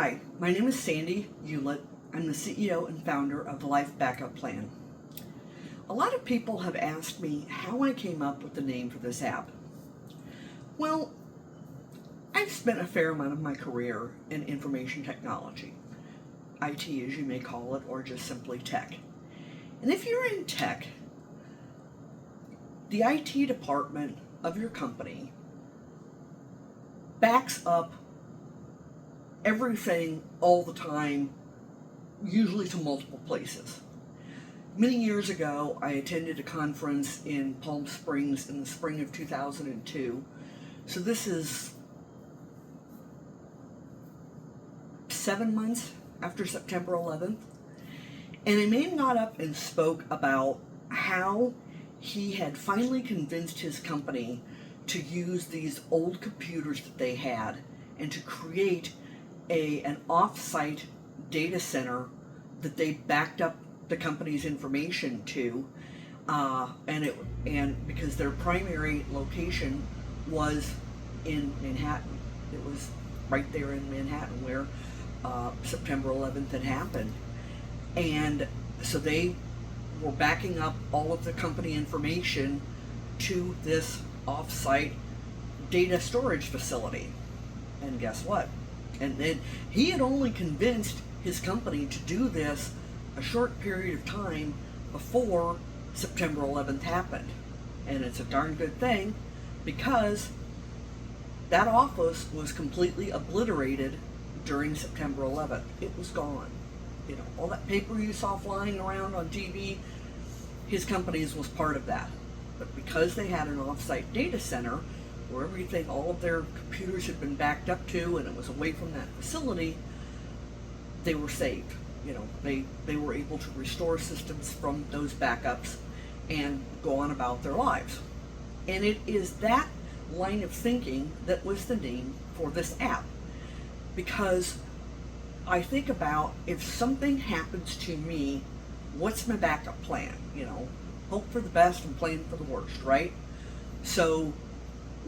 Hi, my name is Sandy Eulitt. I'm the CEO and founder of the Life Backup Plan. A lot of people have asked me how I came up with the name for this app. Well, I've spent a fair amount of my career in information technology, IT as you may call it, or just simply tech. And if you're in tech, the IT department of your company backs up everything all the time, usually to multiple places. Many years ago, I attended a conference in Palm Springs in the spring of 2002. So this is 7 months after September 11th. And a man got up and spoke about how he had finally convinced his company to use these old computers that they had and to create an off-site data center that they backed up the company's information to, and because their primary location was in Manhattan. It was right there in Manhattan where September 11th had happened. And so they were backing up all of the company information to this off-site data storage facility. And guess what? And then he had only convinced his company to do this a short period of time before September 11th happened. And it's a darn good thing, because that office was completely obliterated during September 11th. It was gone. You know, all that paper you saw flying around on TV, his company's was part of that. But because they had an off-site data center where everything, all of their computers had been backed up to, and it was away from that facility, they were saved. You know, they were able to restore systems from those backups and go on about their lives. And it is that line of thinking that was the name for this app. Because I think about, if something happens to me, what's my backup plan? You know, hope for the best and plan for the worst, right? So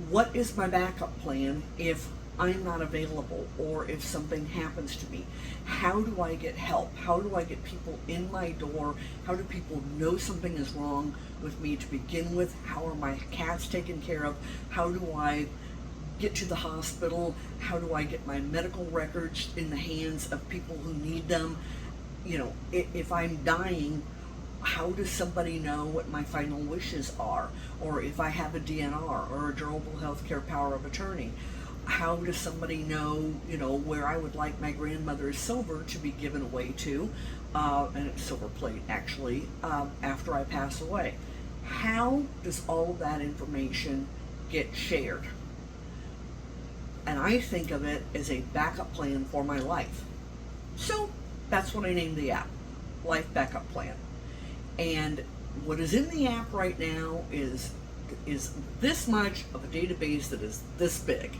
what is my backup plan if I'm not available, or if something happens to me? How do I get help? How do I get people in my door? How do people know something is wrong with me to begin with? How are my cats taken care of? How do I get to the hospital? How do I get my medical records in the hands of people who need them? You know, if I'm dying, how does somebody know what my final wishes are? Or if I have a DNR or a durable healthcare power of attorney, how does somebody know, you know, where I would like my grandmother's silver to be given away to, and it's silver plate actually, after I pass away? How does all of that information get shared? And I think of it as a backup plan for my life. So that's what I named the app, Life Backup Plan. And what is in the app right now is this much of a database that is this big.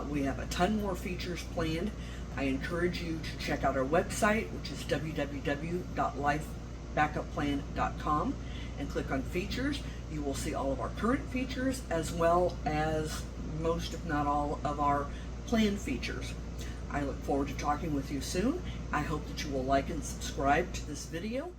We have a ton more features planned. I encourage you to check out our website, which is www.lifebackupplan.com, and click on features. You will see all of our current features, as well as most, if not all, of our planned features. I look forward to talking with you soon. I hope that you will like and subscribe to this video.